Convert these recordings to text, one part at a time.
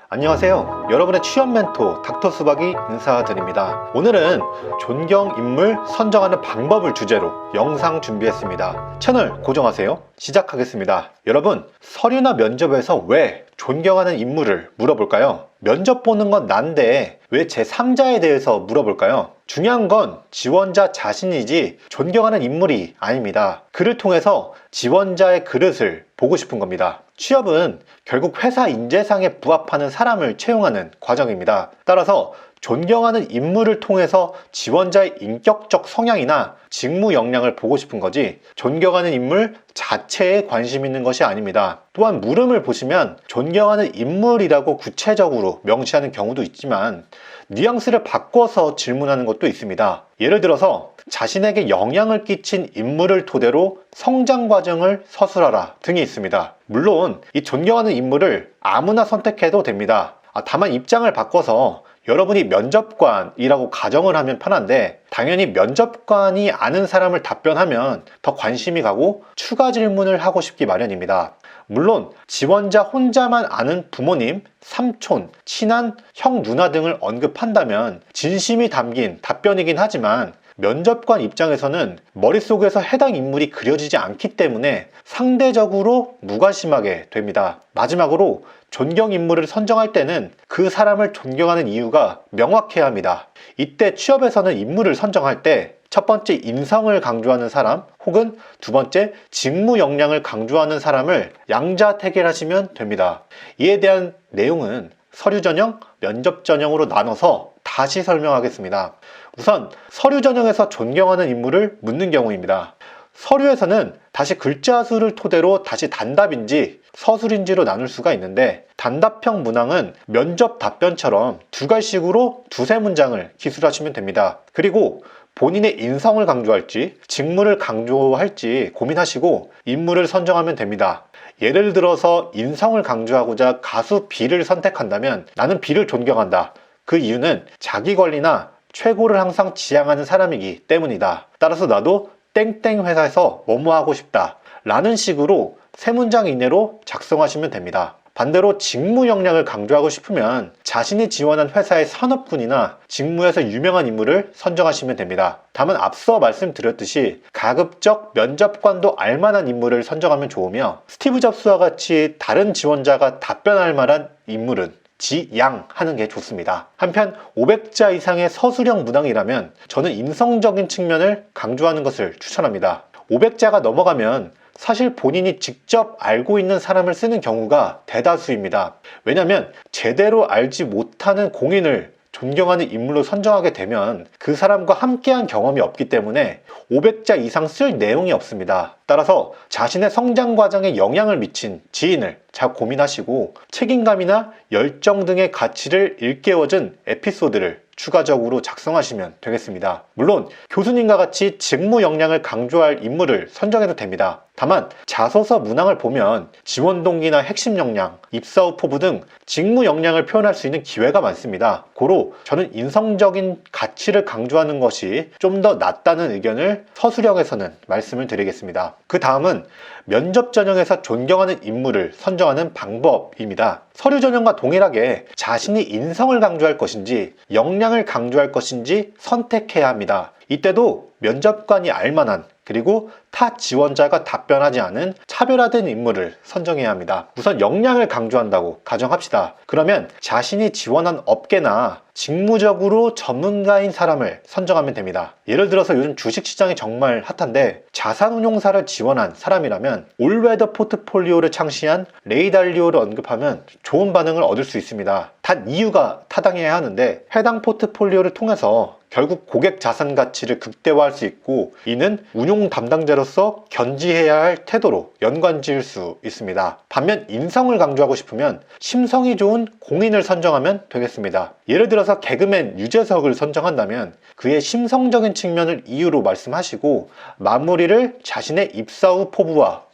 안녕하세요. 여러분의 취업 멘토 닥터 수박이 인사드립니다. 오늘은 존경 인물 선정하는 방법을 주제로 영상 준비했습니다. 채널 고정하세요. 시작하겠습니다. 여러분, 서류나 면접에서 왜 존경하는 인물을 물어볼까요? 면접 보는 건 난데 왜 제3자에 대해서 물어볼까요? 중요한 건 지원자 자신이지 존경하는 인물이 아닙니다. 그를 통해서 지원자의 그릇을 보고 싶은 겁니다. 취업은 결국 회사 인재상에 부합하는 사람을 채용하는 과정입니다. 따라서 존경하는 인물을 통해서 지원자의 인격적 성향이나 직무 역량을 보고 싶은 거지 존경하는 인물 자체에 관심 있는 것이 아닙니다. 또한 물음을 보시면 존경하는 인물이라고 구체적으로 명시하는 경우도 있지만 뉘앙스를 바꿔서 질문하는 것도 있습니다. 예를 들어서 자신에게 영향을 끼친 인물을 토대로 성장 과정을 서술하라 등이 있습니다. 물론 이 존경하는 인물을 아무나 선택해도 됩니다. 다만 입장을 바꿔서 여러분이 면접관이라고 가정을 하면 편한데 당연히 면접관이 아는 사람을 답변하면 더 관심이 가고 추가 질문을 하고 싶기 마련입니다. 물론 지원자 혼자만 아는 부모님, 삼촌, 친한 형, 누나 등을 언급한다면 진심이 담긴 답변이긴 하지만 면접관 입장에서는 머릿속에서 해당 인물이 그려지지 않기 때문에 상대적으로 무관심하게 됩니다. 마지막으로 존경 인물을 선정할 때는 그 사람을 존경하는 이유가 명확해야 합니다. 이때 취업에서는 인물을 선정할 때 첫 번째 인성을 강조하는 사람 혹은 두 번째 직무 역량을 강조하는 사람을 양자택일하시면 됩니다. 이에 대한 내용은 서류 전형, 면접 전형으로 나눠서 다시 설명하겠습니다. 우선 서류 전형에서 존경하는 인물을 묻는 경우입니다. 서류에서는 다시 글자 수를 토대로 다시 단답인지 서술인지로 나눌 수가 있는데 단답형 문항은 면접 답변처럼 두 갈씩으로 두세 문장을 기술하시면 됩니다. 그리고 본인의 인성을 강조할지 직무를 강조할지 고민하시고 인물을 선정하면 됩니다. 예를 들어서 인성을 강조하고자 가수 B를 선택한다면 나는 B를 존경한다. 그 이유는 자기 권리나 최고를 항상 지향하는 사람이기 때문이다. 따라서 나도 땡땡 회사에서 뭐뭐 하고 싶다 라는 식으로 세 문장 이내로 작성하시면 됩니다. 반대로 직무 역량을 강조하고 싶으면 자신이 지원한 회사의 산업군이나 직무에서 유명한 인물을 선정하시면 됩니다. 다만 앞서 말씀드렸듯이 가급적 면접관도 알만한 인물을 선정하면 좋으며 스티브 잡스와 같이 다른 지원자가 답변할 만한 인물은 지양하는 게 좋습니다. 한편 500자 이상의 서술형 문항이라면 저는 인성적인 측면을 강조하는 것을 추천합니다. 500자가 넘어가면 사실 본인이 직접 알고 있는 사람을 쓰는 경우가 대다수입니다. 왜냐하면 제대로 알지 못하는 공인을 존경하는 인물로 선정하게 되면 그 사람과 함께한 경험이 없기 때문에 500자 이상 쓸 내용이 없습니다. 따라서 자신의 성장 과정에 영향을 미친 지인을 잘 고민하시고 책임감이나 열정 등의 가치를 일깨워준 에피소드를 추가적으로 작성하시면 되겠습니다. 물론 교수님과 같이 직무 역량을 강조할 인물을 선정해도 됩니다. 다만 자소서 문항을 보면 지원 동기나 핵심 역량, 입사 후 포부 등 직무 역량을 표현할 수 있는 기회가 많습니다. 고로 저는 인성적인 가치를 강조하는 것이 좀 더 낫다는 의견을 서술형에서는 말씀을 드리겠습니다. 그 다음은 면접 전형에서 존경하는 인물을 선정하는 방법입니다. 서류 전형과 동일하게 자신이 인성을 강조할 것인지 역량을 강조할 것인지 선택해야 합니다. 이때도 면접관이 알만한 그리고 타 지원자가 답변하지 않은 차별화된 인물을 선정해야 합니다. 우선 역량을 강조한다고 가정합시다. 그러면 자신이 지원한 업계나 직무적으로 전문가인 사람을 선정하면 됩니다. 예를 들어서 요즘 주식시장이 정말 핫한데 자산운용사를 지원한 사람이라면 올웨더 포트폴리오를 창시한 레이 달리오를 언급하면 좋은 반응을 얻을 수 있습니다. 단 이유가 타당해야 하는데 해당 포트폴리오를 통해서 결국 고객 자산 가치를 극대화할 수 있고 이는 운용 담당자로서 견지해야 할 태도로 연관지을 수 있습니다. 반면 인성을 강조하고 싶으면 심성이 좋은 공인을 선정하면 되겠습니다. 예를 들어서 개그맨 유재석을 선정한다면 그의 심성적인 측면을 이유로 말씀하시고 마무리를 자신의 입사 후 포부와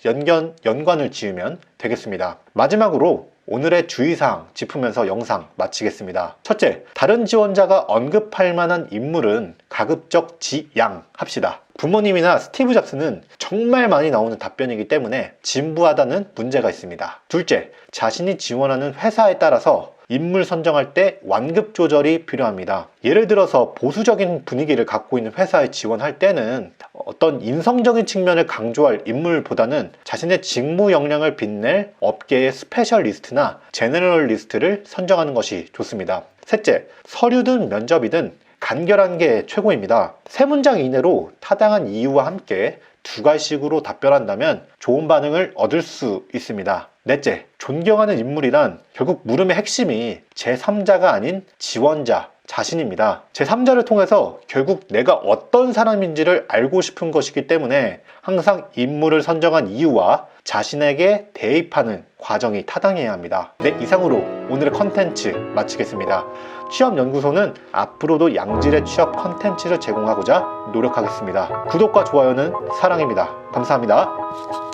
연관을 지으면 되겠습니다. 마지막으로 오늘의 주의사항 짚으면서 영상 마치겠습니다. 첫째, 다른 지원자가 언급할 만한 인물은 가급적 지양합시다. 부모님이나 스티브 잡스는 정말 많이 나오는 답변이기 때문에 진부하다는 문제가 있습니다. 둘째, 자신이 지원하는 회사에 따라서 인물 선정할 때 완급 조절이 필요합니다. 예를 들어서 보수적인 분위기를 갖고 있는 회사에 지원할 때는 어떤 인성적인 측면을 강조할 인물보다는 자신의 직무 역량을 빛낼 업계의 스페셜리스트나 제너럴리스트를 선정하는 것이 좋습니다. 셋째, 서류든 면접이든 간결한 게 최고입니다. 3문장 이내로 타당한 이유와 함께 2갈씩으로 답변한다면 좋은 반응을 얻을 수 있습니다. 넷째, 존경하는 인물이란 결국 물음의 핵심이 제3자가 아닌 지원자 자신입니다. 제3자를 통해서 결국 내가 어떤 사람인지를 알고 싶은 것이기 때문에 항상 인물을 선정한 이유와 자신에게 대입하는 과정이 타당해야 합니다. 네, 이상으로 오늘의 컨텐츠 마치겠습니다. 취업연구소는 앞으로도 양질의 취업 컨텐츠를 제공하고자 노력하겠습니다. 구독과 좋아요는 사랑입니다. 감사합니다.